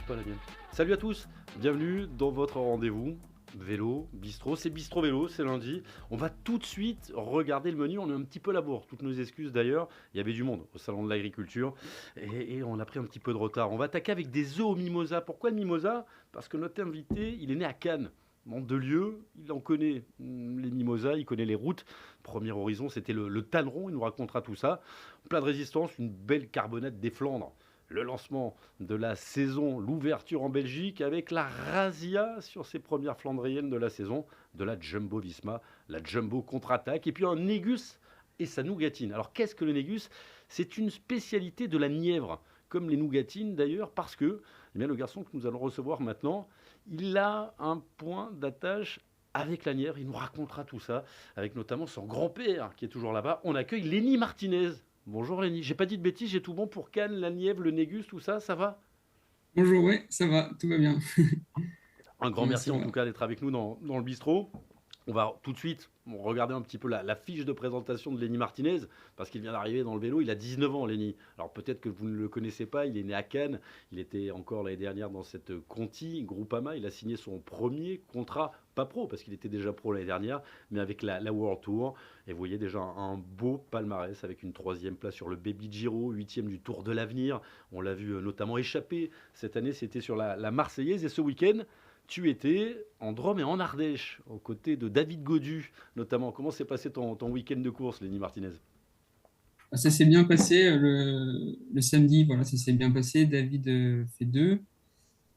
pas la mienne. Salut à tous, bienvenue dans votre rendez-vous vélo, bistrot. C'est Bistrot Vélo, c'est lundi. On va tout de suite regarder le menu. On est un petit peu à la bourre. Toutes nos excuses d'ailleurs. Il y avait du monde au salon de l'agriculture et on a pris un petit peu de retard. On va attaquer avec des œufs au mimosa. Pourquoi le mimosa? Parce que notre invité, il est né à Cannes. En deux lieux, il en connaît les mimosas, il connaît les routes. Premier horizon, c'était le Tanneron, il nous racontera tout ça. Plein de résistance, une belle carbonate des Flandres. Le lancement de la saison, l'ouverture en Belgique avec la razzia sur ses premières Flandriennes de la saison, de la Jumbo Visma, la Jumbo contre-attaque, et puis un Négus et sa nougatine. Alors qu'est-ce que le Négus? C'est une spécialité de la Nièvre, comme les nougatines d'ailleurs, parce que eh bien, le garçon que nous allons recevoir maintenant, il a un point d'attache avec la Nièvre. Il nous racontera tout ça, avec notamment son grand-père qui est toujours là-bas. On accueille Lenny Martinez. Bonjour Lenny, j'ai pas dit de bêtises, j'ai tout bon pour Cannes, la Nièvre, le Négus, tout ça, ça va? Bonjour, ouais, ça va, tout va bien. Un grand Ouais, merci ça en va. tout cas d'être avec nous dans le bistrot. On va tout de suite regarder un petit peu la fiche de présentation de Lenny Martinez, parce qu'il vient d'arriver dans le vélo, il a 19 ans Lenny. Alors peut-être que vous ne le connaissez pas, il est né à Cannes, il était encore l'année dernière dans cette Conti, Groupama, il a signé son premier contrat, pas pro, parce qu'il était déjà pro l'année dernière, mais avec la World Tour. Et vous voyez déjà un beau palmarès avec une troisième place sur le Baby Giro, huitième du Tour de l'Avenir. On l'a vu notamment échapper cette année, c'était sur la Marseillaise, et ce week-end, tu étais en Drôme et en Ardèche, aux côtés de David Godu, notamment. Comment s'est passé ton week-end de course, Lenny Martinez? Ça s'est bien passé le samedi, voilà, ça s'est bien passé. David fait deux.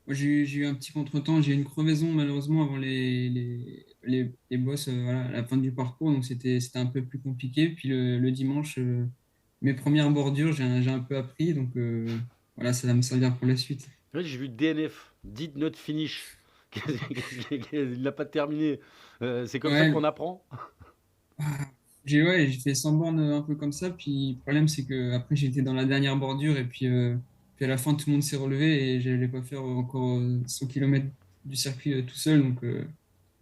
Moi, j'ai eu un petit contretemps, j'ai eu une crevaison malheureusement avant les bosses, voilà, à la fin du parcours, donc c'était un peu plus compliqué. Puis le dimanche, mes premières bordures, j'ai un peu appris, donc voilà, ça va me servir pour la suite. Oui, j'ai vu DNF, Did Not Finish. Il n'a pas terminé. C'est comme ça qu'on Ouais, apprend. ah, j'ai fait 100 bornes un peu comme ça. Puis le problème, c'est que après j'étais dans la dernière bordure et puis à la fin, tout le monde s'est relevé et j'allais pas faire encore 100 km du circuit tout seul. Donc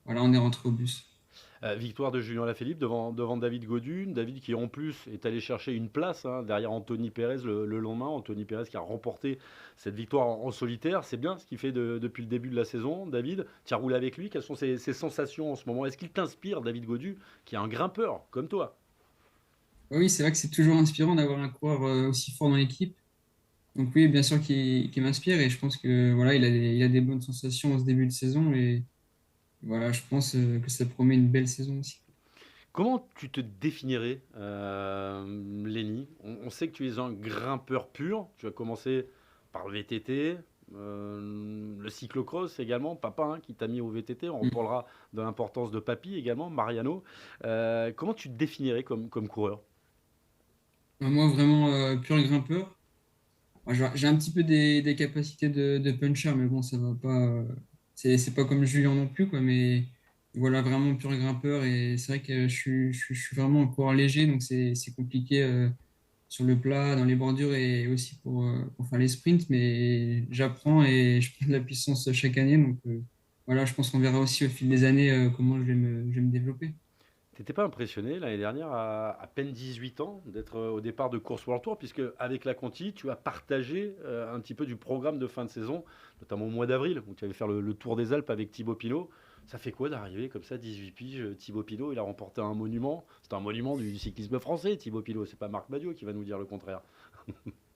voilà, on est rentré au bus. Victoire de Julien Lafilippe devant David Godu. David qui en plus est allé chercher une place derrière Anthony Perez le lendemain. Anthony Perez qui a remporté cette victoire en solitaire. C'est bien ce qu'il fait depuis le début de la saison. David, tu as roulé avec lui. Quelles sont ses sensations en ce moment? Est-ce qu'il t'inspire, David Godu, qui est un grimpeur comme toi? Oui, c'est vrai que c'est toujours inspirant d'avoir un coureur aussi fort dans l'équipe. Donc oui, bien sûr qu'il m'inspire et je pense que voilà, il a des bonnes sensations en ce début de saison et voilà, je pense que ça promet une belle saison aussi. Comment tu te définirais, Lenny? On sait que tu es un grimpeur pur. Tu as commencé par le VTT, le cyclocross également. Papa qui t'a mis au VTT. On Mm. reparlera de l'importance de Papy également, Mariano. Comment tu te définirais comme coureur? Moi, vraiment pur grimpeur. Moi, j'ai un petit peu des capacités de puncher, mais bon, ça va pas. C'est pas comme Julien non plus, quoi. Mais voilà, vraiment pur grimpeur. Et c'est vrai que je suis vraiment un coureur léger, donc c'est compliqué sur le plat, dans les bordures et aussi pour faire les sprints. Mais j'apprends et je prends de la puissance chaque année. Donc voilà, je pense qu'on verra aussi au fil des années comment je vais me développer. T'étais pas impressionné l'année dernière, à peine 18 ans, d'être au départ de Course World Tour, puisque avec la Conti, tu as partagé un petit peu du programme de fin de saison, notamment au mois d'avril, où tu allais faire le Tour des Alpes avec Thibaut Pinot. Ça fait quoi d'arriver comme ça, 18 piges, Thibaut Pinot, il a remporté un monument. C'est un monument du cyclisme français, Thibaut Pinot. C'est pas Marc Madiot qui va nous dire le contraire.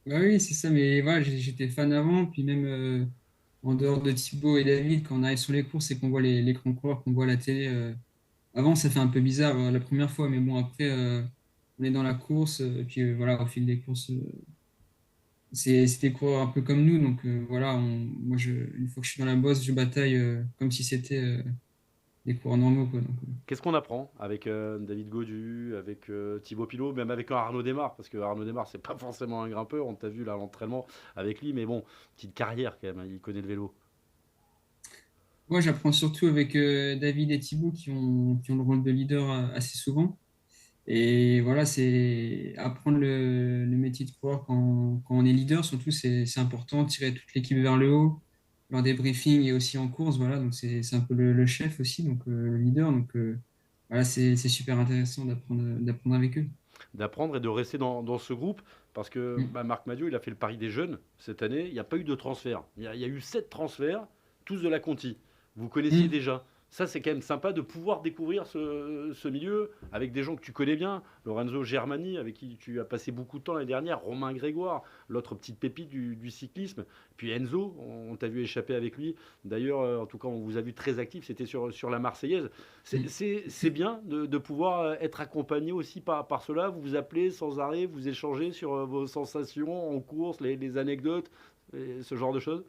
Bah oui, c'est ça. Mais voilà, j'étais fan avant. Puis même. En dehors de Thibaut et David, quand on arrive sur les courses et qu'on voit les grands coureurs qu'on voit à la télé, avant ça fait un peu bizarre la première fois, mais bon, après, on est dans la course, et puis voilà, au fil des courses, c'est des coureurs un peu comme nous, donc voilà, moi, une fois que je suis dans la bosse, je bataille comme si c'était des coureurs normaux, quoi. Donc, Qu'est-ce qu'on apprend avec David Godu, avec Thibaut Pinot, même avec un Arnaud Desmar? Parce que Arnaud Desmar, c'est pas forcément un grimpeur, on t'a vu là à l'entraînement avec lui, mais bon, petite carrière quand même, il connaît le vélo. moi, j'apprends surtout avec David et Thibaut qui ont le rôle de leader assez souvent. Et voilà, c'est apprendre le métier de coureur quand on est leader, surtout, c'est important, tirer toute l'équipe vers le haut, lors des briefings et aussi en course, voilà, donc c'est un peu le chef aussi, donc le leader, donc voilà, c'est super intéressant d'apprendre avec eux. d'apprendre et de rester dans ce groupe parce que Mm. bah, Marc Madiot, il a fait le pari des jeunes cette année. Il n'y a pas eu de transfert. Il y a eu 7 transferts, tous de la Conti. Vous connaissiez Mm. déjà. Ça, c'est quand même sympa de pouvoir découvrir ce milieu avec des gens que tu connais bien. Lorenzo Germani, avec qui tu as passé beaucoup de temps l'année dernière. Romain Grégoire, l'autre petite pépite du cyclisme. Puis Enzo, on t'a vu échapper avec lui. D'ailleurs, en tout cas, on vous a vu très actif. C'était sur la Marseillaise. Mm. C'est bien de pouvoir être accompagné aussi par cela. Vous vous appelez sans arrêt, vous échangez sur vos sensations en course, les anecdotes, et ce genre de choses.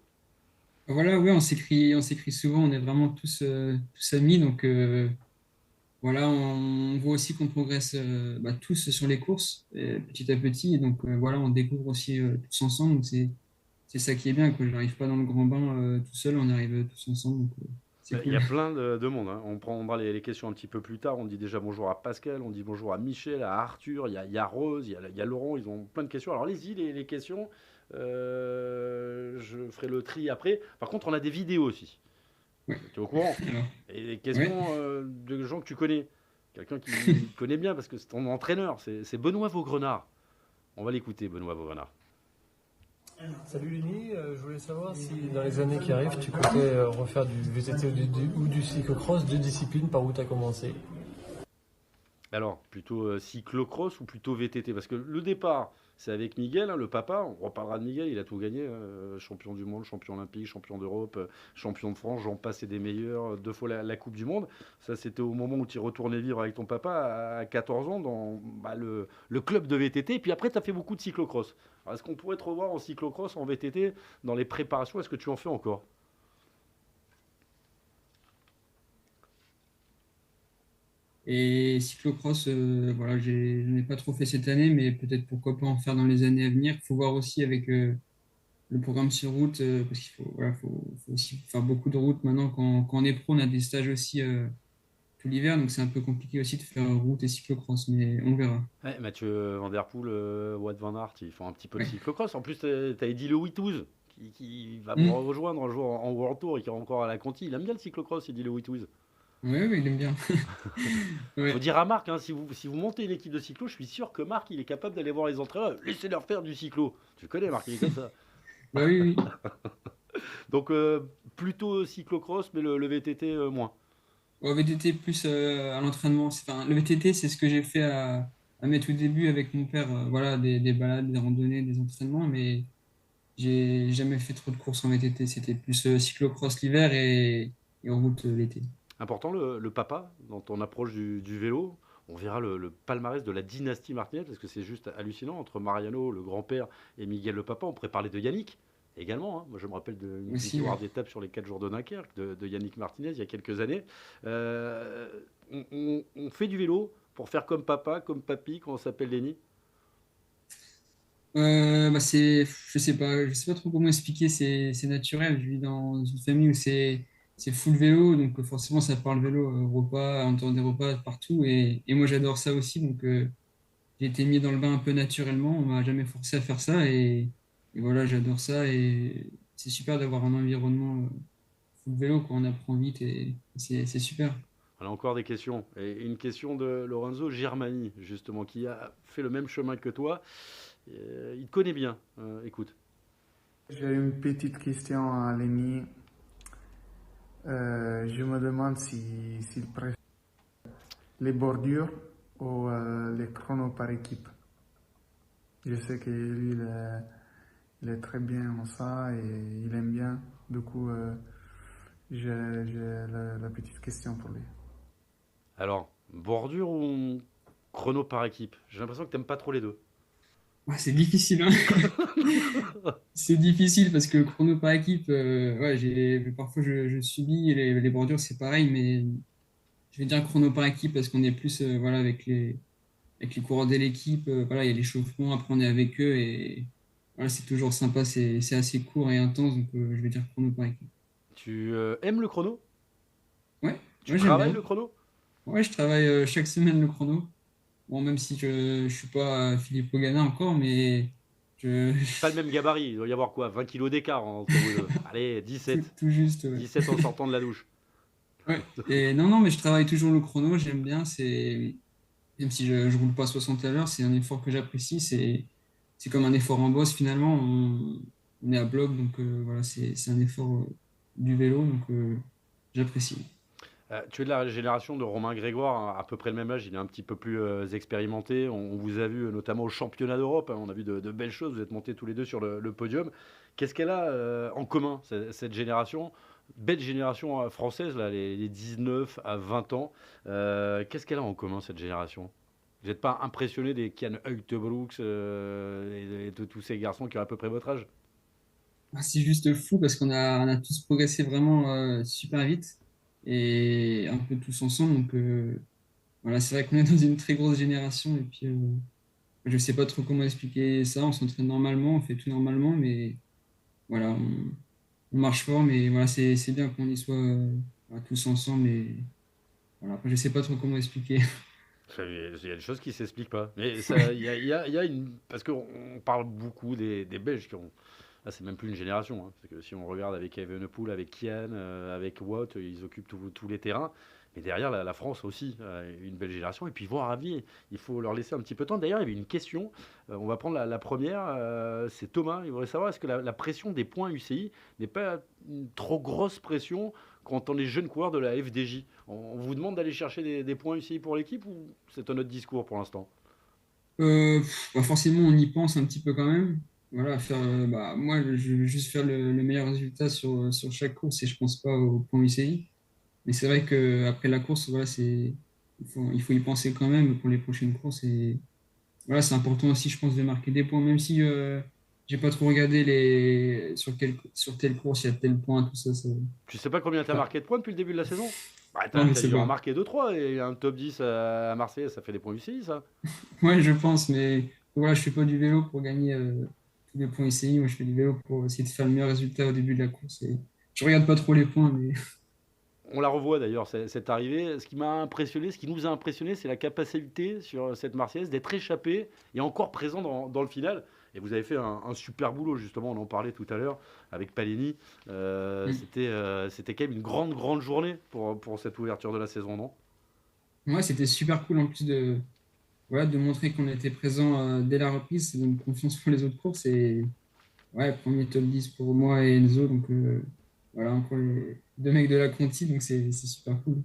Voilà, ouais, on s'écrit souvent, on est vraiment tous amis, donc voilà, on voit aussi qu'on progresse tous sur les courses, petit à petit, et donc voilà, on découvre aussi tous ensemble, donc c'est ça qui est bien, quoi. Je n'arrive pas dans le grand bain tout seul, on arrive tous ensemble, donc c'est Il y cool. a plein de monde, hein. On prendra les questions un petit peu plus tard. On dit déjà bonjour à Pascal, on dit bonjour à Michel, à Arthur, il y a Rose, il y a Laurent, ils ont plein de questions. Alors allez-y, les questions. Je ferai le tri après. Par contre, on a des vidéos aussi. Ouais. Tu es au courant? Alors, Et des ouais. questions de gens que tu connais. Quelqu'un qui connaît bien parce que c'est ton entraîneur. C'est Benoît Vaugrenard. On va l'écouter, Benoît Vaugrenard. Salut Lenny, je voulais savoir si dans les années qui arrivent, tu comptais refaire du VTT ou du cyclocross, deux disciplines, par où tu as commencé. Alors, plutôt cyclocross ou plutôt VTT? Parce que le départ, c'est avec Miguel, hein, le papa. On reparlera de Miguel, il a tout gagné. Champion du monde, champion olympique, champion d'Europe, champion de France, j'en passe et des meilleurs, 2 fois la Coupe du Monde. Ça, c'était au moment où tu retournais vivre avec ton papa à 14 ans dans le club de VTT. Et puis après, tu as fait beaucoup de cyclocross. Alors, est-ce qu'on pourrait te revoir en cyclocross, en VTT, dans les préparations? Est-ce que tu en fais encore? Et cyclocross, voilà, je n'ai pas trop fait cette année, mais peut-être pourquoi pas en faire dans les années à venir. Il faut voir aussi avec le programme sur route, parce qu'il faut, voilà, faut aussi faire beaucoup de route maintenant. Quand on est pro, on a des stages aussi tout l'hiver, donc c'est un peu compliqué aussi de faire route et cyclocross, mais on verra. Ouais, Mathieu Van Der Poel, Wout Van Aert, ils font un petit peu de Ouais. cyclocross. En plus, tu as Eddy Le Whitouze qui va vous Mm. rejoindre un jour en World Tour et qui est encore à la Conti. Il aime bien le cyclocross, Eddy Le Whitouze. Ouais, ouais, il aime bien. Faut Ouais. dire à Marc, hein, si vous montez une équipe de cyclo, je suis sûr que Marc, il est capable d'aller voir les entraîneurs. Laissez-leur faire du cyclo. Tu connais Marc, il est comme ça. Bah oui, oui. Donc, plutôt cyclocross, mais le VTT moins. Au VTT plus à l'entraînement. Enfin, le VTT, c'est ce que j'ai fait à mes tout débuts avec mon père. Voilà, des balades, des randonnées, des entraînements, mais j'ai jamais fait trop de courses en VTT. C'était plus cyclocross l'hiver et en route l'été. Important le papa, dans ton approche du vélo. On verra le palmarès de la dynastie Martinez, parce que c'est juste hallucinant. Entre Mariano, le grand-père, et Miguel le papa, on pourrait parler de Yannick également, hein. Moi, je me rappelle d'une Aussi, ouais. victoire d'étape sur les 4 jours de Dunkerque de Yannick Martinez il y a quelques années. Euh, on fait du vélo pour faire comme papa, comme papy, quand on s'appelle Lenny. Je sais pas trop comment expliquer, c'est naturel. Je vis dans une famille où c'est full vélo, donc forcément ça parle vélo, repas, en temps des repas partout, et moi j'adore ça aussi, donc j'ai été mis dans le bain un peu naturellement, on m'a jamais forcé à faire ça, et voilà, j'adore ça, et c'est super d'avoir un environnement full vélo, quoi, on apprend vite, et c'est super. On a encore des questions. Et une question de Lorenzo Germani, justement, qui a fait le même chemin que toi. Il te connaît bien. Écoute. J'ai une petite question à Lenny. Je me demande s'il préfère les bordures ou les chronos par équipe. Je sais que lui, il est très bien en ça et il aime bien. Du coup, j'ai la petite question pour lui. Alors, bordure ou chrono par équipe? J'ai l'impression que t'aimes pas trop les deux. Ouais, c'est difficile, hein. C'est difficile parce que chrono par équipe, ouais, parfois je subis, les bordures c'est pareil, mais je vais dire chrono par équipe parce qu'on est plus voilà, avec les coureurs de l'équipe, voilà, il y a l'échauffement, après on est avec eux et voilà, c'est toujours sympa, c'est assez court et intense, donc je vais dire chrono par équipe. Tu aimes le chrono? Ouais, Tu ouais, j'aime travailles bien. le chrono? Ouais, je travaille chaque semaine le chrono. Bon, même si je suis pas Philippe Ogana encore, mais je, Pas le même gabarit. Il doit y avoir quoi? 20 kilos d'écart entre vous deux. Allez, tout, 17. tout juste, ouais. 17 en sortant de la douche. Ouais. Et non, non, mais je travaille toujours le chrono, j'aime bien. Même si je roule pas 60 à l'heure, c'est un effort que j'apprécie. C'est comme un effort en boss finalement. On est à bloc, donc voilà, c'est un effort du vélo, donc j'apprécie. Tu es de la génération de Romain Grégoire, à peu près le même âge, il est un petit peu plus expérimenté. On vous a vu notamment au championnat d'Europe, hein, on a vu de belles choses, vous êtes montés tous les deux sur le podium. Qu'est-ce qu'elle a en commun, cette génération? Belle génération française, là, les 19 à 20 ans. Qu'est-ce qu'elle a en commun, cette génération? Vous n'êtes pas impressionné des Kian Brooks et de tous ces garçons qui ont à peu près votre âge? Ah, c'est juste fou parce qu'on a tous progressé vraiment super vite et un peu tous ensemble. Donc voilà, c'est vrai qu'on est dans une très grosse génération et puis je sais pas trop comment expliquer ça. On s'entraîne normalement, on fait tout normalement, mais voilà, on marche fort, mais voilà, c'est bien qu'on y soit voilà, tous ensemble et voilà. Après, je sais pas trop comment expliquer. Il y a des choses qui s'expliquent pas. Mais ça, Ouais. il y a une. Parce qu'on parle beaucoup des Belges qui ont. Là, c'est même plus une génération, hein. Parce que si on regarde avec Evenepoel, avec Kian, avec Wout, ils occupent tous les terrains. Mais derrière, la France aussi, une belle génération. Et puis, voir Ravi, il faut leur laisser un petit peu de temps. D'ailleurs, il y avait une question. On va prendre la première. C'est Thomas. Il voudrait savoir est-ce que la pression des points UCI n'est pas une trop grosse pression quand on est jeune coureur de la FDJ? On vous demande d'aller chercher des points UCI pour l'équipe ou c'est un autre discours pour l'instant? Bah forcément, on y pense un petit peu quand même. Voilà, faire, bah, moi, je veux juste faire le meilleur résultat sur chaque course et je pense pas au point UCI. Mais c'est vrai qu'après la course, voilà, il faut y penser quand même pour les prochaines courses. Et voilà, c'est important aussi, je pense, de marquer des points, même si j'ai pas trop regardé sur telle course, il y a tel point, tout ça. Tu sais pas combien tu as Enfin, marqué de points depuis le début de la saison? Bah, non, je t'as sais dû en pas. marquer deux trois et un top 10 à Marseille, ça fait des points UCI, ça. Ouais, je pense, mais voilà, je fais pas du vélo pour gagner tous les points ICI. Moi, je fais du vélo pour essayer de faire le meilleur résultat au début de la course. Et je regarde pas trop les points, mais On la revoit d'ailleurs, cette arrivée. Ce qui m'a impressionné, ce qui nous a impressionné, c'est la capacité sur cette Marseillaise d'être échappé et encore présent dans le final. Et vous avez fait un super boulot, justement, on en parlait tout à l'heure avec Paleni. C'était quand même une grande journée pour cette ouverture de la saison, non? moi, c'était super cool en plus voilà, de montrer qu'on était présent dès la reprise. Ça donne confiance pour les autres courses. Et ouais, premier top 10 pour moi et Enzo. Donc voilà, encore les deux mecs de la Conti, donc c'est super cool.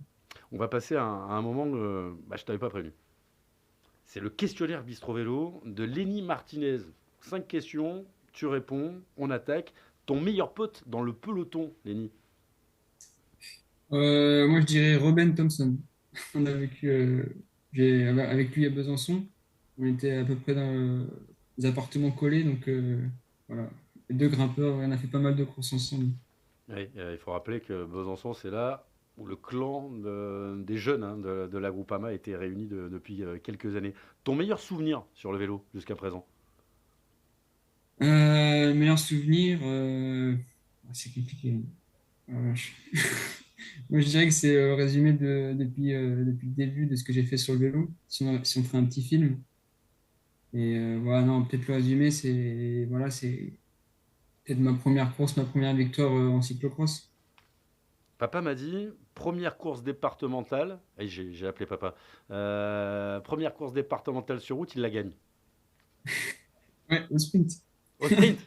On va passer à un moment que bah, je t'avais pas prévu. C'est le questionnaire Bistro Vélo de Lenny Martinez. 5 questions, tu réponds, on attaque. Ton meilleur pote dans le peloton, Lenny. Moi, je dirais Robin Thompson. On a vécu avec lui à Besançon. On était à peu près dans les appartements collés, donc voilà. Les deux grimpeurs, on a fait pas mal de courses ensemble. Oui, il faut rappeler que Besançon, c'est là où le clan des jeunes, hein, de la Groupama était réuni depuis quelques années. Ton meilleur souvenir sur le vélo jusqu'à présent? Meilleur souvenir, c'est compliqué. Moi, je dirais que c'est le résumé depuis le début de ce que j'ai fait sur le vélo, si on fait un petit film. Et voilà, non, peut-être le résumé, c'est voilà, c'est peut-être ma première course, ma première victoire en cyclocross. Papa m'a dit, première course départementale, et j'ai appelé papa, première course départementale sur route, il la gagne. Ouais, au sprint. Au sprint.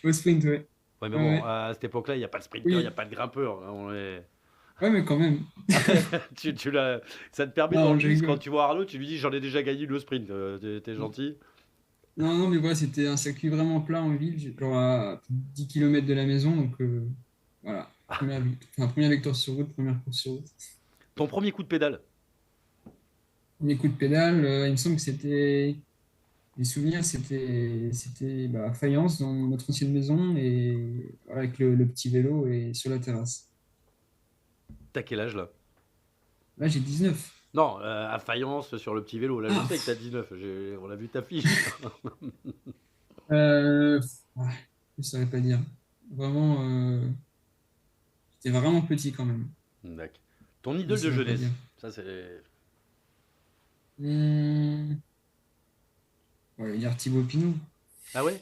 Au sprint, ouais. Ouais, mais Ouais, bon, ouais. à cette époque-là, il n'y a pas de sprinter, il n'y a Oui, pas de grimpeur, hein, ouais, mais quand même. tu ça te permet dans Non, le je bus, quand rigole. tu vois Arnaud, tu lui dis j'en ai déjà gagné le sprint. T'es gentil. Non, non, mais voilà, c'était un circuit vraiment plat en ville, genre à 10 km de la maison. Donc voilà, première victoire sur route, première course sur route. Ton premier coup de pédale. Premier coup de pédale, il me semble que les souvenirs, c'était bah, à Fayence, dans notre ancienne maison, et voilà, avec le petit vélo et sur la terrasse. T'as quel âge là? Là, j'ai 19. Non, à Faïence sur le petit vélo. Là, je Ah, sais que t'as 19. On a vu ta fiche. ouais, je ne saurais pas dire. Vraiment, j'étais vraiment petit quand même. D'accord. Ton Je ne idole de saurais pas dire. jeunesse. Ça, c'est. Hmm, on va dire Thibaut Pinot. Ah ouais?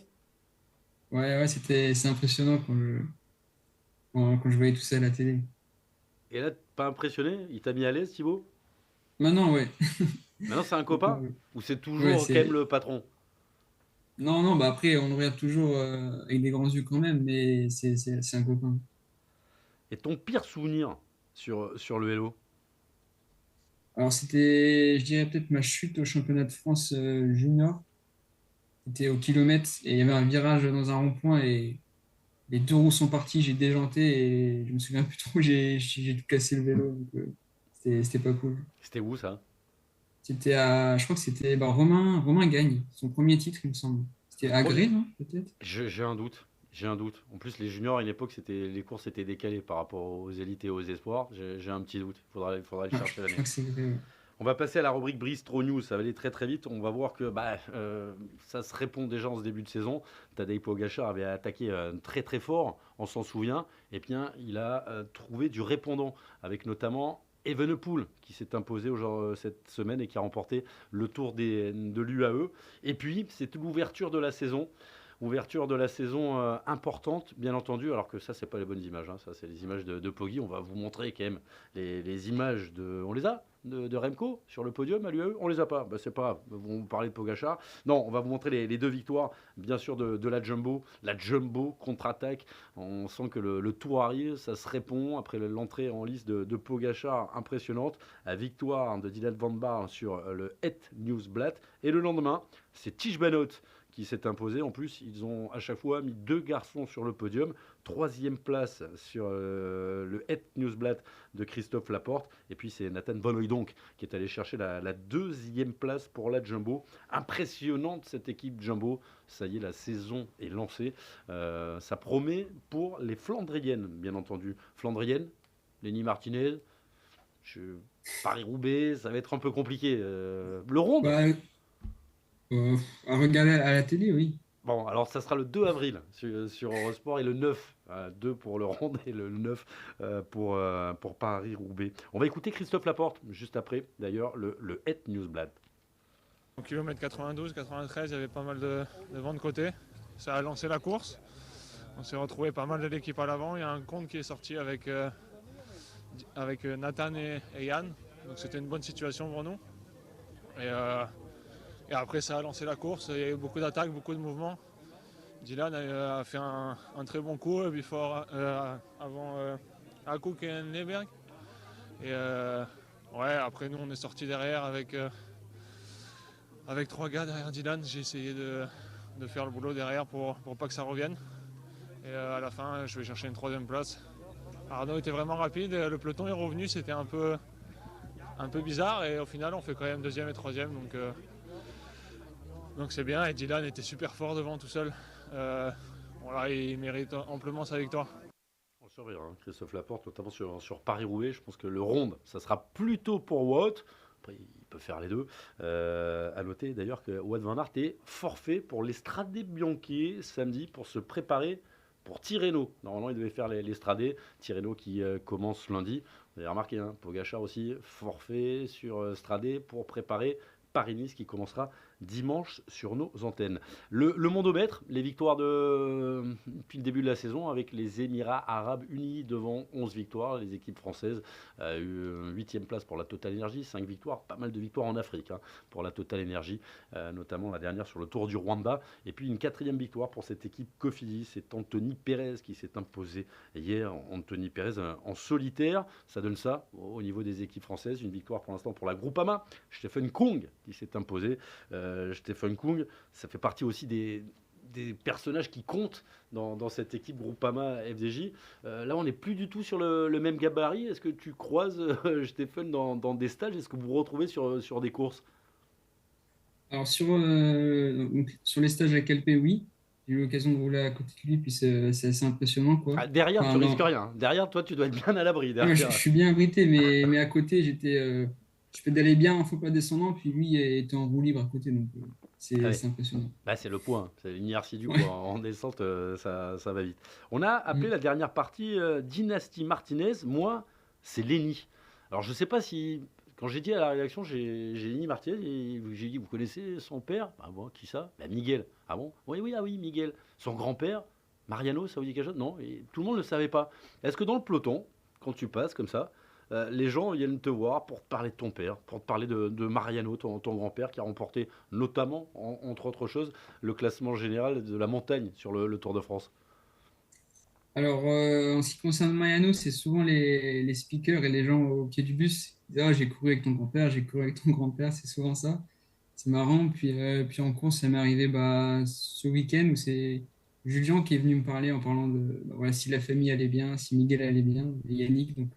Ouais, ouais, c'est impressionnant quand je voyais tout ça à la télé. Et là, pas impressionné? Il t'a mis à l'aise, Thibaut? Maintenant, ouais. Maintenant, c'est un Maintenant, copain ouais. ou c'est Ouais, toujours quand même c'est... le patron? Non, non, bah après, on le regarde toujours avec des grands yeux quand même, mais c'est un copain. Et ton pire souvenir sur le Hello? Alors, c'était, je dirais peut-être ma chute au championnat de France junior. C'était au kilomètre et il y avait un virage dans un rond-point et les deux roues sont parties, j'ai déjanté et je me souviens plus trop, j'ai tout cassé le vélo. Donc, c'était pas cool. C'était où ça? Je crois que c'était bah, Romain Gagne, son premier titre, il me semble. C'était à Moi, Gré, non? Peut-être? j'ai un doute. J'ai un doute. En plus, les juniors, à une époque, les courses étaient décalées par rapport aux élites et aux espoirs. J'ai un petit doute. Faudra le Ah, chercher je l'année. crois que c'est Gré, ouais. On va passer à la rubrique Bristro News. Ça va aller très très vite. On va voir que ça se répond déjà en ce début de saison. Tadej Pogacar avait attaqué très très fort, on s'en souvient. Et bien, il a trouvé du répondant avec notamment Evenepoel qui s'est imposé cette semaine et qui a remporté le Tour de l'UAE. Et puis, c'est l'ouverture de la saison. Ouverture de la saison importante, bien entendu, alors que ça, c'est pas les bonnes images. Hein. Ça, c'est les images de Poggi. On va vous montrer quand même les images de. On les a de Remco sur le podium à l'UAE. On les a pas. Bah, c'est pas grave. On va parler de Pogacar. Non, on va vous montrer les deux victoires, bien sûr, de la Jumbo. La Jumbo contre-attaque. On sent que le tour arrive. Ça se répond après l'entrée en lice de Pogacar impressionnante. La victoire de Dylan Van Baarle sur le Het Nieuwsblad. Et le lendemain, c'est Tish Benoot qui s'est imposé. En plus, ils ont à chaque fois mis deux garçons sur le podium. Troisième place sur le Het Nieuwsblad de Christophe Laporte. Et puis c'est Nathan Van Hooydonk qui est allé chercher la deuxième place pour la Jumbo. Impressionnante cette équipe Jumbo. Ça y est, la saison est lancée. Ça promet pour les Flandriennes, bien entendu. Flandriennes, Lenny Martinez, Paris-Roubaix, ça va être un peu compliqué. Le Ronde. Bah, à regarder à la télé, oui. Bon, alors ça sera le 2 avril sur Eurosport et le 9, 2 pour le Ronde et le 9 pour Paris-Roubaix. On va écouter Christophe Laporte juste après, d'ailleurs, le Het Nieuwsblad. Au kilomètre 92, 93, il y avait pas mal de vent de côté. Ça a lancé la course. On s'est retrouvé pas mal de l'équipe à l'avant. Il y a un compte qui est sorti avec Nathan et Yann. Donc c'était une bonne situation pour nous. Et après, ça a lancé la course. Il y a eu beaucoup d'attaques, beaucoup de mouvements. Dylan a fait un très bon coup avant Hakouk et Neberg. Et ouais, après, nous, on est sorti derrière avec trois gars derrière Dylan. J'ai essayé de faire le boulot derrière pour pas que ça revienne. Et à la fin, je vais chercher une troisième place. Arnaud était vraiment rapide. Le peloton est revenu. C'était un peu bizarre. Et au final, on fait quand même deuxième et troisième. Donc c'est bien, et Dylan était super fort devant tout seul. Voilà, il mérite amplement sa victoire. On surveillera Christophe Laporte, notamment sur Paris-Roubaix. Je pense que le Ronde, ça sera plutôt pour Wout. Après, il peut faire les deux. À noter d'ailleurs que Wout van Aert est forfait pour l'Estrade Bianchi samedi pour se préparer pour Tirreno. Normalement, il devait faire l'Estrade. Tirreno qui commence lundi. Vous avez remarqué, hein, Pogacar aussi, forfait sur Stradé pour préparer Paris-Nice qui commencera dimanche sur nos antennes. Le mondomètre, les victoires depuis le début de la saison avec les Émirats Arabes Unis devant 11 victoires. Les équipes françaises ont eu 8e place pour la Total Energy, 5 victoires, pas mal de victoires en Afrique hein, pour la Total Energy, notamment la dernière sur le Tour du Rwanda. Et puis une 4e victoire pour cette équipe Cofidis, c'est Anthony Perez qui s'est imposé hier. Anthony Perez en solitaire, ça donne ça au niveau des équipes françaises. Une victoire pour l'instant pour la Groupama. Stephen Kung qui s'est imposé. Stephen Kung, ça fait partie aussi des personnages qui comptent dans cette équipe Groupama FDJ. Là, on n'est plus du tout sur le même gabarit. Est-ce que tu croises Stephen dans des stages? Est-ce que vous vous retrouvez sur des courses? Alors, donc, sur les stages à Calpe, oui. J'ai eu l'occasion de rouler à côté de lui, puis c'est assez impressionnant, quoi. Derrière, Enfin, tu non. risques rien. Derrière, toi, tu dois être bien à l'abri. Ah, je Derrière. suis bien abrité, mais à côté, je pédalais bien en faux pas descendant, puis lui était en roue libre à côté, donc Ah ouais. c'est impressionnant. Bah, c'est le point, c'est l'inertie du Ouais. quoi. En descente, ça va vite. On a appelé Mm. la dernière partie Dynastie Martinez. Moi, c'est Lenny. Alors, je sais pas si. Quand j'ai dit à la rédaction, j'ai Lenny Martinez, et j'ai dit, vous connaissez son père? Ah bon, qui ça? Bah, Miguel. Ah bon? Oui, oui, ah oui, Miguel. Son grand-père, Mariano, ça vous dit quelque chose? Non, et tout le monde ne le savait pas. Est-ce que dans le peloton, quand tu passes comme ça, les gens viennent te voir pour te parler de ton père, pour te parler de Mariano, ton grand-père, qui a remporté notamment, entre autres choses, le classement général de la montagne sur le Tour de France. Alors, en ce qui concerne Mariano, c'est souvent les speakers et les gens au pied du bus qui disent, ah, j'ai couru avec ton grand-père, j'ai couru avec ton grand-père, c'est souvent ça. C'est marrant. Puis en course, ça m'est arrivé ce week-end où c'est Julien qui est venu me parler en parlant de voilà, si la famille allait bien, si Miguel allait bien, et Yannick. Donc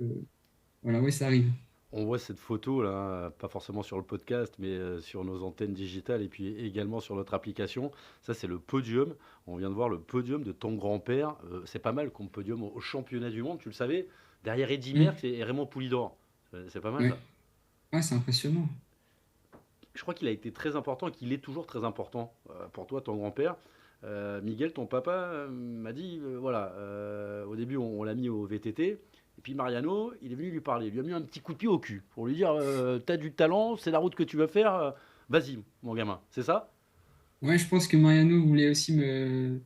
voilà, ouais, ça arrive. On voit cette photo là, pas forcément sur le podcast, mais sur nos antennes digitales et puis également sur notre application. Ça, c'est le podium. On vient de voir le podium de ton grand-père. C'est pas mal comme podium au championnat du monde, tu le savais. Derrière Eddy Mm. Merckx et Raymond Poulidor. C'est pas mal Ouais, ça. ouais, c'est impressionnant. Je crois qu'il a été très important, qu'il est toujours très important pour toi, ton grand-père. Miguel, ton papa, m'a dit, voilà, au début on l'a mis au VTT, et puis Mariano, il est venu lui parler, il lui a mis un petit coup de pied au cul, pour lui dire, t'as du talent, c'est la route que tu veux faire, vas-y mon gamin, c'est ça? Ouais, je pense que Mariano voulait aussi me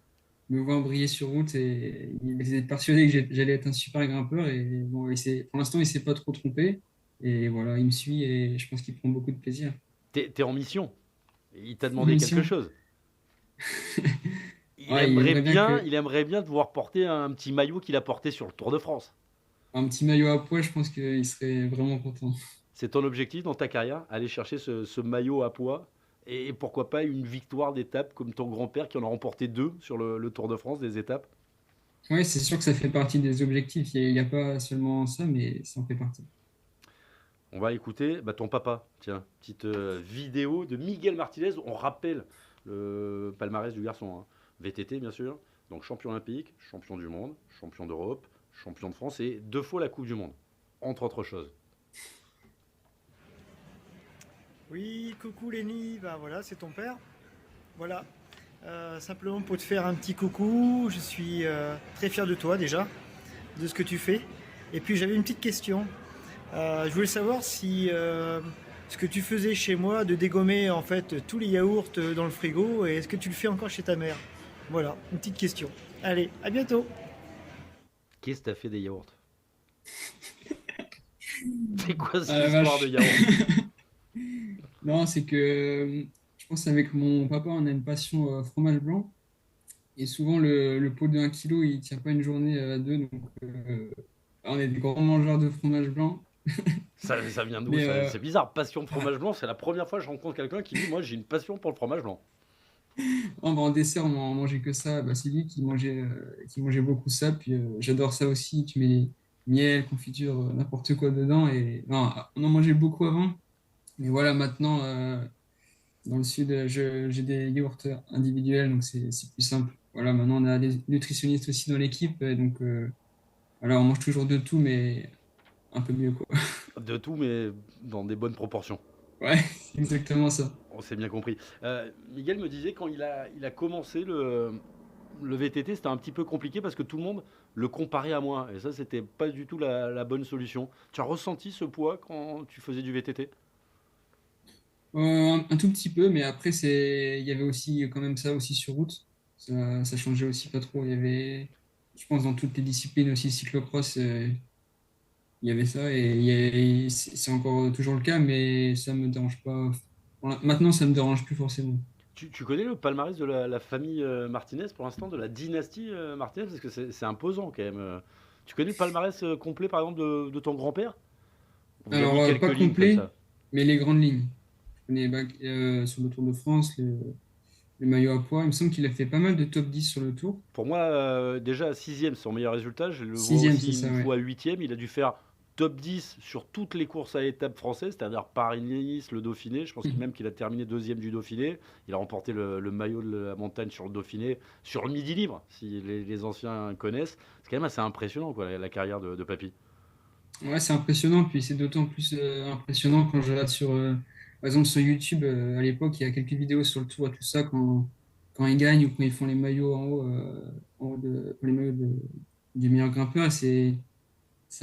voir briller sur route et il était persuadé que j'allais être un super grimpeur. Et bon, pour l'instant, il s'est pas trop trompé. Et voilà, il me suit et je pense qu'il prend beaucoup de plaisir. T'es en mission, il t'a En demandé quelque mission. chose. Il Ouais, il aimerait aimerait bien bien, que il aimerait bien te voir porter un petit maillot qu'il a porté sur le Tour de France. un petit maillot à pois, je pense qu'il serait vraiment content. C'est ton objectif dans ta carrière, aller chercher ce maillot à poids et pourquoi pas une victoire d'étape comme ton grand-père qui en a remporté deux sur le Tour de France, des étapes. Ouais, c'est sûr que ça fait partie des objectifs. Il y a pas seulement ça, mais ça en fait partie. On va écouter ton papa. Tiens, petite vidéo de Miguel Martinez. On rappelle le palmarès du garçon, hein. VTT bien sûr, donc champion olympique, champion du monde, champion d'Europe, champion de France et deux fois la Coupe du Monde, entre autres choses. Oui, coucou Lenny, ben voilà, c'est ton père. Voilà, simplement pour te faire un petit coucou, je suis très fier de toi déjà, de ce que tu fais. Et puis j'avais une petite question. Je voulais savoir si ce que tu faisais chez moi de dégommer en fait tous les yaourts dans le frigo, et est-ce que tu le fais encore chez ta mère? Voilà, une petite question. Allez, à bientôt. Qu'est-ce que t'as fait des yaourts? C'est quoi Ah cette la histoire de vache. yaourt? Non, c'est que je pense qu'avec mon papa, on a une passion fromage blanc. Et souvent, le pot de 1 kilo, il tient pas une journée à deux. Donc, on est des grands mangeurs de fromage blanc. Ça vient d'où Mais ça? C'est bizarre, passion ouais. fromage blanc, c'est la première fois que je rencontre quelqu'un qui dit moi j'ai une passion pour le fromage blanc. En dessert, on en mangeait que ça. Bah, c'est lui qui mangeait beaucoup ça. Puis j'adore ça aussi. Tu mets miel, confiture, n'importe quoi dedans. Et non, on en mangeait beaucoup avant. Mais voilà, maintenant, dans le sud, j'ai des yaourts individuels, donc c'est plus simple. Voilà, maintenant, on a des nutritionnistes aussi dans l'équipe. Et donc, voilà, on mange toujours de tout, mais un peu mieux, quoi. De tout, mais dans des bonnes proportions. Ouais, c'est exactement ça. On s'est bien compris. Miguel me disait quand il a commencé le VTT, c'était un petit peu compliqué parce que tout le monde le comparait à moi. Et ça, c'était pas du tout la bonne solution. Tu as ressenti ce poids quand tu faisais du VTT? Un tout petit peu, mais après, il y avait aussi quand même ça aussi sur route. Ça changeait aussi pas trop. Il y avait, je pense, dans toutes les disciplines aussi, cyclocross, il y avait ça. Et, c'est encore toujours le cas, mais ça me dérange pas. Voilà, maintenant, ça me dérange plus forcément. Tu connais le palmarès de la famille Martinez pour l'instant, de la dynastie Martinez? Parce que c'est imposant quand même. Tu connais le palmarès complet par exemple de ton grand-père? On vous a Alors, mis quelques pas lignes comme complet, ça. mais les grandes lignes. Je connais sur le Tour de France, le maillot à poids. Il me semble qu'il a fait pas mal de top 10 sur le Tour. Pour moi, déjà sixième, c'est son meilleur résultat. Je le vois Sixième, c'est aussi ça, une ouais. fois huitième. Il a dû faire top 10 sur toutes les courses à étapes françaises, c'est-à-dire Paris-Nice, le Dauphiné. Je pense même qu'il a terminé deuxième du Dauphiné. Il a remporté le maillot de la montagne sur le Dauphiné, sur le Midi Libre, si les anciens connaissent. C'est quand même assez impressionnant, quoi, la carrière de Papy. Ouais, c'est impressionnant. Puis c'est d'autant plus impressionnant quand je regarde par exemple, sur YouTube, à l'époque, il y a quelques vidéos sur le Tour et tout ça, quand ils gagnent ou quand ils font les maillots en haut pour les maillots du meilleur grimpeur. C'est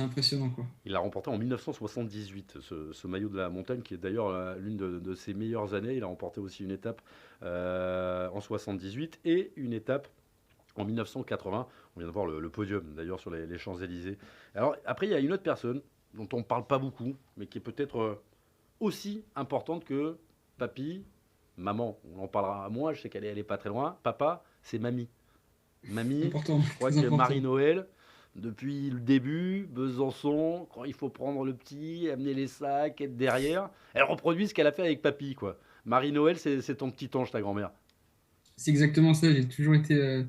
impressionnant, quoi. Il l'a remporté en 1978, ce maillot de la montagne, qui est d'ailleurs l'une de ses meilleures années. Il a remporté aussi une étape en 78 et une étape en 1980. On vient de voir le podium, d'ailleurs, sur les Champs-Élysées. Alors, après, il y a une autre personne dont on ne parle pas beaucoup, mais qui est peut-être aussi importante que papy, maman. On en parlera moins, je sais qu'elle est pas très loin. Papa, c'est mamie. Mamie, Important, je crois très que important. Marie-Noël, depuis le début, Besançon, quand il faut prendre le petit, amener les sacs, être derrière, elle reproduit ce qu'elle a fait avec papy, quoi. Marie-Noël, c'est ton petit ange, ta grand-mère. C'est exactement ça. J'ai toujours été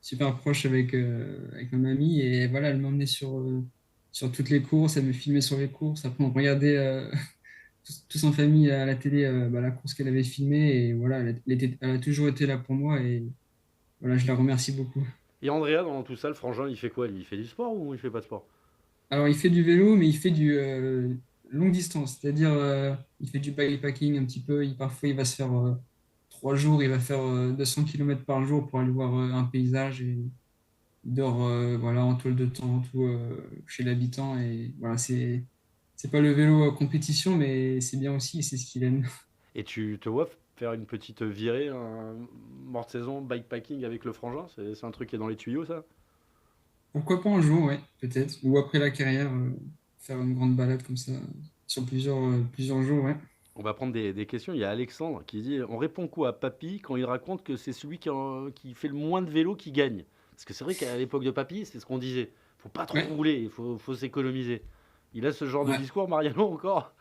super proche avec ma mamie et voilà, elle m'emmenait sur toutes les courses, elle me filmait sur les courses. Après, on regardait tous en famille à la télé la course qu'elle avait filmée et voilà, elle a toujours été là pour moi et voilà, je la remercie beaucoup. Et Andrea, dans tout ça, le frangin, il fait quoi, lui? Il fait du sport ou il fait pas de sport? Alors, il fait du vélo, mais il fait du longue distance, c'est-à-dire il fait du bikepacking un petit peu. Parfois, il va se faire 3 jours, il va faire 200 km par jour pour aller voir un paysage et il dort voilà, en toile de tente ou chez l'habitant. Et voilà, c'est pas le vélo compétition, mais c'est bien aussi et c'est ce qu'il aime. Et tu te vois faire une petite virée, un mort de saison, bikepacking avec le frangin? C'est un truc qui est dans les tuyaux, ça? Pourquoi pas un jour, ouais, peut-être. Ou après la carrière, faire une grande balade comme ça sur plusieurs jours, ouais. On va prendre des questions. Il y a Alexandre qui dit on répond quoi à Papy quand il raconte que c'est celui qui fait le moins de vélo qui gagne? Parce que c'est vrai qu'à l'époque de Papy, c'est ce qu'on disait. Faut pas trop Ouais, rouler, faut s'économiser. Il a ce genre de ouais. discours, Mariano, encore?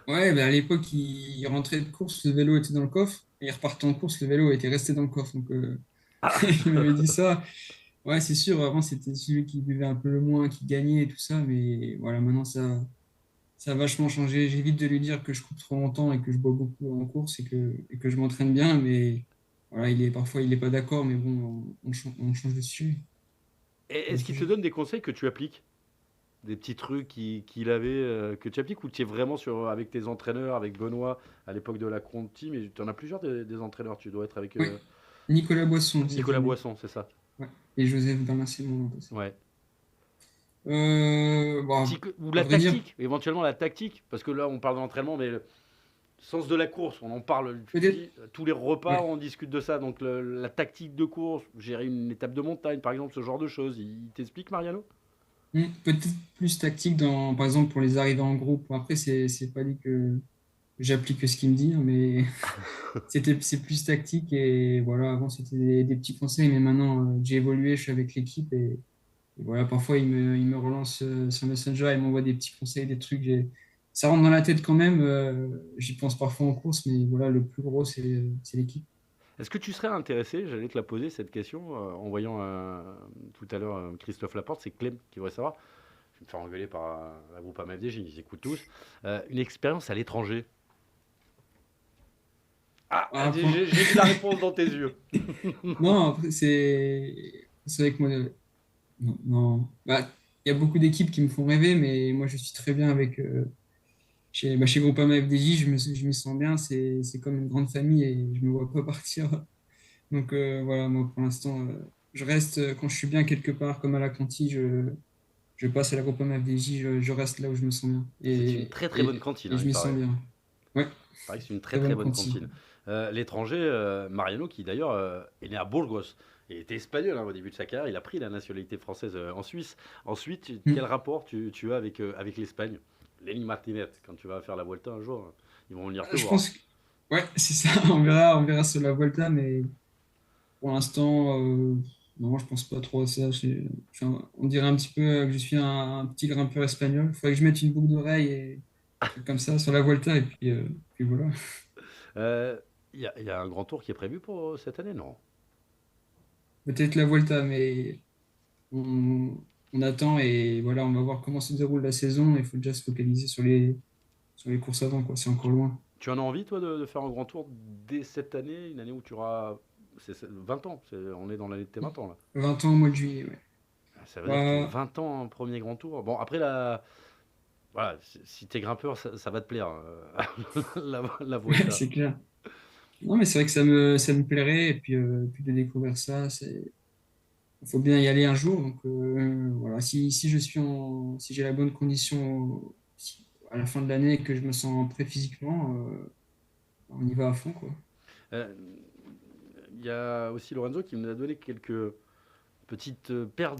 Ouais, ben à l'époque, il rentrait de course, le vélo était dans le coffre, et il repartait en course, le vélo était resté dans le coffre. Donc, Ah, il m'avait dit ça. Ouais, c'est sûr, avant, c'était celui qui buvait un peu le moins, qui gagnait et tout ça, mais voilà, maintenant, ça a vachement changé. J'évite de lui dire que je coupe trop longtemps et que je bois beaucoup en course et que je m'entraîne bien, mais voilà, parfois, il n'est pas d'accord, mais bon, on change de sujet. Est-ce qu'il te donne des conseils que tu appliques? Des petits trucs qu'il avait, que tu appliques, ou tu es vraiment avec tes entraîneurs, avec Benoît à l'époque de la Conti, mais tu en as plusieurs des entraîneurs, tu dois être avec Ouais, Nicolas Boisson, Nicolas Boisson, c'est ça? ouais, et Joseph Bernard-Simon aussi. Ouais. Bon, Ou à la vrai dire, tactique, éventuellement la tactique, parce que là on parle d'entraînement, mais le sens de la course, on en parle, tu peut-être, dis, tous les repas ouais. on discute de ça, donc la tactique de course, gérer une étape de montagne par exemple, ce genre de choses, il t'explique, Mariano? Peut-être plus tactique par exemple, pour les arrivées en groupe. Après, c'est pas dit que j'applique ce qu'il me dit, hein, mais c'est plus tactique. Et voilà, avant, c'était des petits conseils, mais maintenant, j'ai évolué, je suis avec l'équipe. Et voilà, parfois, il me relance sur Messenger, il m'envoie des petits conseils, des trucs. Ça rentre dans la tête quand même. J'y pense parfois en course, mais voilà, le plus gros, c'est l'équipe. Est-ce que tu serais intéressé, j'allais te la poser cette question, en voyant tout à l'heure Christophe Laporte, c'est Clem qui voudrait savoir, je vais me faire engueuler par la groupe AMFDJ, ils écoutent tous, une expérience à l'étranger. Ah, Ah, j'ai vu la réponse dans tes yeux. non, après, c'est vrai que moi, non, non. Bah, il y a beaucoup d'équipes qui me font rêver, mais moi, je suis très bien avec. Chez Groupama FDJ, je me sens bien. C'est comme une grande famille et je ne me vois pas partir. Donc voilà, moi, pour l'instant, je reste quand je suis bien quelque part, comme à la Conti, je passe à la Groupama FDJ, je reste là où je me sens bien. C'est une très très bonne cantine, Et hein, je il m'y sens paraît. bien. Ouais, Il paraît que c'est une très très très bonne bonne Conti. cantine. L'étranger, Mariano, qui d'ailleurs est né à Burgos, et était espagnol, hein, au début de sa carrière, il a pris la nationalité française en Suisse. Ensuite, quel Hmm. rapport tu as avec l'Espagne? Lenny Martinez, quand tu vas faire la Vuelta un jour, ils vont venir te Je voir. pense que ouais, c'est ça. On verra sur la Volta, mais pour l'instant, non, je pense pas trop à ça. On dirait un petit peu que je suis un petit grimpeur espagnol. Il faudrait que je mette une boucle d'oreille et un truc comme ça sur la Volta, et puis voilà. Euh, Il y a un grand tour qui est prévu pour cette année, non? Peut-être la Volta, mais on attend et voilà, on va voir comment se déroule la saison. Il faut déjà se focaliser sur les courses avant, quoi. C'est encore loin. Tu en as envie, toi, de faire un grand tour dès cette année, une année où tu auras 20 ans, on est dans l'année de tes 20 ans, là. 20 ans au mois de juillet, ouais. Ça veut dire que Bah, 20 ans en premier grand tour. Bon, après, voilà, si t'es grimpeur, ça va te plaire, la ouais, Vuelta. c'est clair. Non, mais c'est vrai que ça me plairait, et puis de découvrir ça, il faut bien y aller un jour. Donc voilà, si j'ai la bonne condition à la fin de l'année et que je me sens prêt physiquement, on y va à fond, quoi. Euh, Il y a aussi Lorenzo qui nous a donné quelques petites paires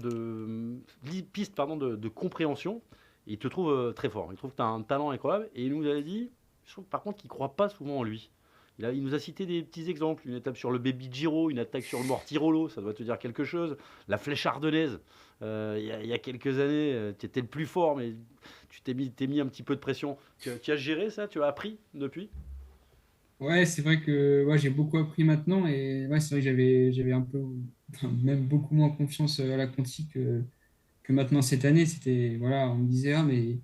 pistes pardon, de compréhension. Il te trouve très fort. Il trouve que tu as un talent incroyable. Et il nous avait dit, je trouve par contre qu'il ne croit pas souvent en lui. Il nous a cité des petits exemples. Une étape sur le Baby Giro, une attaque sur le Mortirolo, ça doit te dire quelque chose. La flèche ardennaise, il y a quelques années, tu étais le plus fort, mais tu t'es mis un petit peu de pression. Tu as géré ça? Tu as appris depuis? Ouais, c'est vrai que ouais, j'ai beaucoup appris maintenant et ouais, c'est vrai que j'avais un peu, enfin, même beaucoup moins confiance à la Conti que maintenant cette année. C'était, voilà, on me disait, ah, mais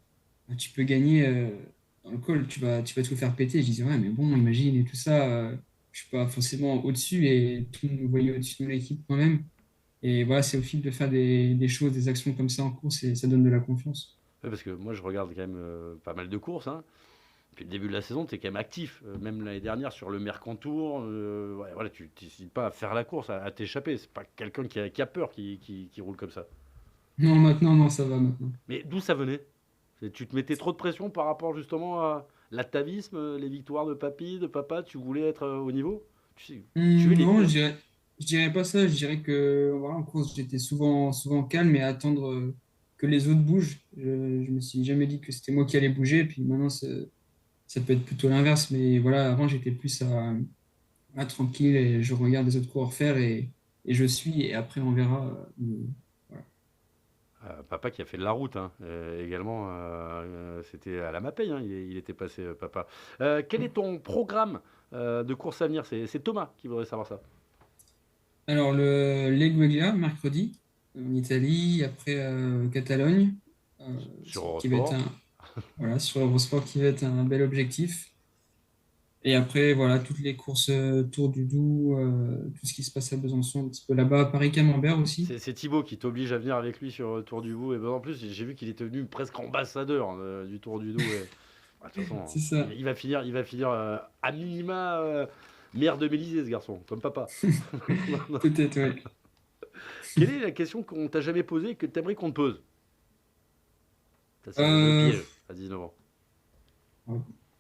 tu peux gagner dans le col, tu vas tout faire péter. Je disais, ouais, mais bon, imagine et tout ça, je suis pas forcément au-dessus et tout le monde me voyait au-dessus de l'équipe quand même. Et voilà, c'est au fil de faire des choses, des actions comme ça en course et ça donne de la confiance. Ouais, parce que moi, je regarde quand même pas mal de courses, hein. Depuis le début de la saison, tu es quand même actif. Même l'année dernière sur le Mercantour, ouais, voilà, tu n'hésites pas à faire la course, à t'échapper. C'est pas quelqu'un qui a peur qui roule comme ça. Non, maintenant, non, ça va maintenant. Mais d'où ça venait? Tu te mettais trop de pression par rapport justement à l'atavisme, les victoires de papy, de papa, tu voulais être au niveau? Tu es Non, l'élite, hein. je dirais pas ça. Je dirais que voilà, en course, j'étais souvent calme et à attendre que les autres bougent. Je me suis jamais dit que c'était moi qui allais bouger. Et puis maintenant, ça peut être plutôt l'inverse. Mais voilà, avant, j'étais plus tranquille et je regarde les autres coureurs faire et je suis. Et après, on verra. Voilà. Papa qui a fait de la route, hein, également, c'était à la Mapei, hein, il était passé, papa. Quel est ton programme de course à venir? C'est Thomas qui voudrait savoir ça. Alors, le l'Aigueglia, mercredi, en Italie, après Catalogne, euh, Sur qui va être Eurosport. voilà, sur Eurosport, qui va être un bel objectif. Et après, voilà, toutes les courses Tour du Doubs, tout ce qui se passe à Besançon, un petit peu là-bas, Paris-Camembert aussi. C'est Thibaut qui t'oblige à venir avec lui sur Tour du Doubs. Et ben, en plus, j'ai vu qu'il était venu presque ambassadeur du Tour du Doubs. De toute façon, C'est ça, il va finir à minima maire de Mélisée, ce garçon, comme papa. peut-être, ouais. Quelle est la question qu'on t'a jamais posée et que t'aimerais qu'on te pose? Ça, c'est le Euh, piège à 19 ans.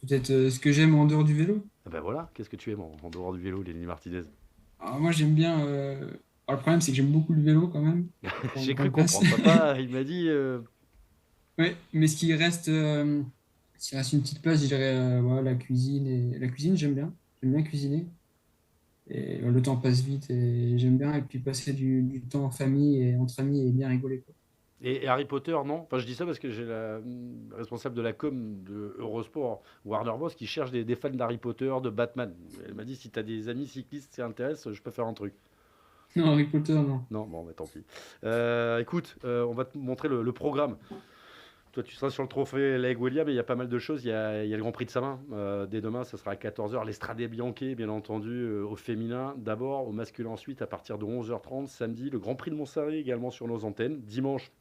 Peut-être ce que j'aime en dehors du vélo. Ah ben voilà, qu'est-ce que tu aimes en dehors du vélo, Lenny Martinez? Alors, moi, j'aime bien. Alors, le problème, c'est que j'aime beaucoup le vélo quand même. Pour une J'ai cru grande place. comprendre. Papa, il m'a dit. Ouais, mais s'il reste une petite place, je dirais voilà, la cuisine. Et la cuisine, j'aime bien. J'aime bien cuisiner. Et le temps passe vite et j'aime bien. Et puis passer du temps en famille et entre amis et bien rigoler, quoi. Et Harry Potter, non? Enfin, je dis ça parce que j'ai la responsable de la com de Eurosport, Warner Bros, qui cherche des fans d'Harry Potter, de Batman. Elle m'a dit si t'as des amis cyclistes qui s'intéressent, je peux faire un truc. Non, Harry Potter, non. Non, bon, bah tant pis. Écoute, on va te montrer le programme. Toi, tu seras sur le trophée Leg William, mais il y a pas mal de choses. Il y a le Grand Prix de Samin. Dès demain, ça sera à 14h. L'Estrade Bianche, bien entendu, au féminin d'abord, au masculin ensuite, à partir de 11h30. Samedi, le Grand Prix de Montsaré également sur nos antennes. Dimanche,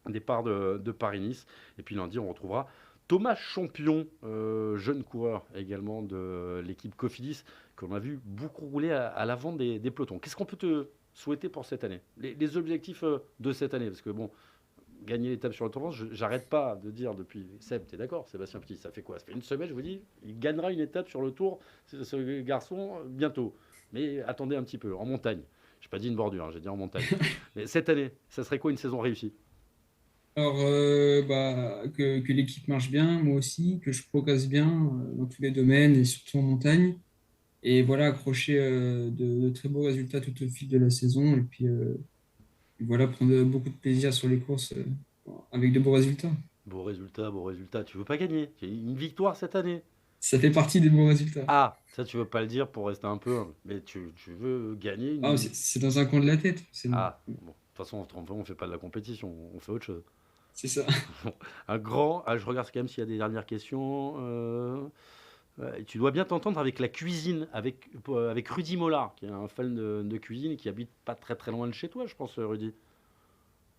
départ de Paris-Nice. Et puis lundi, on retrouvera Thomas Champion, jeune coureur également de l'équipe Cofidis, qu'on a vu beaucoup rouler à l'avant des pelotons. Qu'est-ce qu'on peut te souhaiter pour cette année? Les objectifs de cette année, parce que bon, gagner l'étape sur le Tour de France, j'arrête pas de dire depuis. Seb, t'es d'accord, Sébastien Petit, ça fait quoi? Ça fait une semaine, je vous dis, il gagnera une étape sur le Tour, ce garçon, bientôt. Mais attendez un petit peu, en montagne. J'ai pas dit une bordure, hein, j'ai dit en montagne. Mais cette année, ça serait quoi une saison réussie? Alors, que l'équipe marche bien, moi aussi, que je progresse bien dans tous les domaines et surtout en montagne. Et voilà, accrocher de très beaux résultats tout au fil de la saison. Et puis voilà, prendre beaucoup de plaisir sur les courses avec de beaux résultats. Beau résultat, beau résultat. Tu veux pas gagner? Tu as une victoire cette année. Ça fait partie des beaux résultats. Ah, ça tu veux pas le dire pour rester un peu humble. Mais tu veux gagner Ah, une. c'est dans un coin de la tête, Ah, bon. De toute façon, on fait pas de la compétition, on fait autre chose. c'est ça. Un grand. Ah, je regarde quand même s'il y a des dernières questions. Tu dois bien t'entendre avec la cuisine, avec Rudy Mollard, qui est un fan de cuisine et qui habite pas très très loin de chez toi, je pense, Rudy.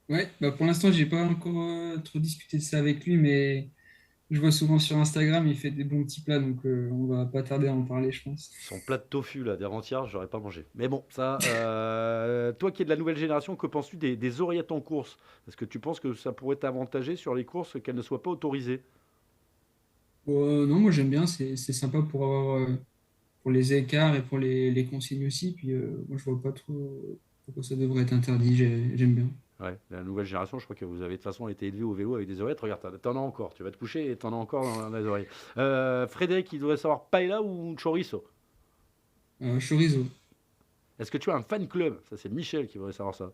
Ouais, bah pour l'instant, j'ai pas encore trop discuté de ça avec lui, mais je vois souvent sur Instagram, il fait des bons petits plats, donc on va pas tarder à en parler, je pense. Son plat de tofu, là, d'avant-hier, j'aurais pas mangé. Mais bon, ça. Toi qui es de la nouvelle génération, que penses-tu des oreillettes en course? Est-ce que tu penses que ça pourrait t'avantager sur les courses qu'elles ne soient pas autorisées? Non, moi j'aime bien, c'est sympa pour les écarts et pour les consignes aussi. Puis moi je vois pas trop pourquoi ça devrait être interdit, j'aime bien. Ouais, la nouvelle génération, je crois que vous avez de toute façon été élevé au vélo avec des oreillettes. Regarde, t'en as encore. Tu vas te coucher et t'en as encore dans les oreilles. Frédéric, il devrait savoir paella ou chorizo. Chorizo. Est-ce que tu as un fan club? Ça, c'est Michel qui voudrait savoir ça.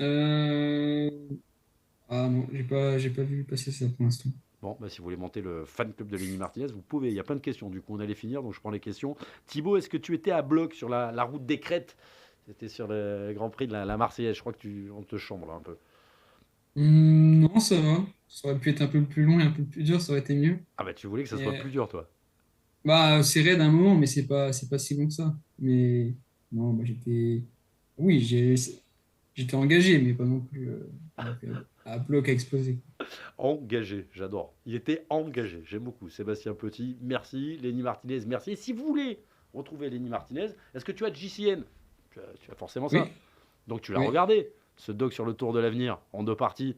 Euh, Ah non, j'ai pas vu passer ça pour l'instant. Bon, bah, si vous voulez monter le fan club de Lenny Martinez, vous pouvez. Il y a plein de questions. Du coup, on allait finir, donc je prends les questions. Thibaut, est-ce que tu étais à bloc sur la route des Crêtes? C'était sur le Grand Prix de la Marseillaise. Je crois que on te chambre là un peu. Non, ça va. Ça aurait pu être un peu plus long et un peu plus dur, ça aurait été mieux. Ah bah tu voulais que ça soit Et, plus dur, toi. bah, c'est raide à un moment, mais c'est pas si long que ça. Mais non, bah, oui, j'étais engagé, mais pas non plus, à bloc à exploser. Engagé, j'adore. Il était engagé, j'aime beaucoup. Sébastien Petit, merci. Lenny Martinez, merci. Et si vous voulez retrouver Lenny Martinez, est-ce que tu as JCN? Tu as forcément Oui, ça. Donc tu l'as oui. regardé, ce doc sur le Tour de l'Avenir, en 2 parties.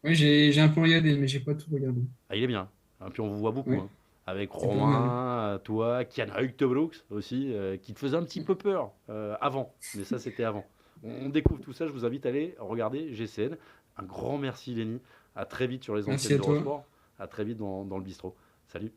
Oui, j'ai un peu regardé, mais j'ai pas tout regardé. Ah, il est bien. Hein, puis on vous voit beaucoup. Oui, Hein. Avec c'est pas mal. Romain, toi, Kian Huygtebroeks aussi, qui te faisait un petit peu peur avant. Mais ça, c'était avant. On découvre tout ça. Je vous invite à aller regarder GCN. Un grand merci, Lenny. À très vite sur les Merci antennes à toi. d'Eurosport. À très vite dans le bistrot. Salut.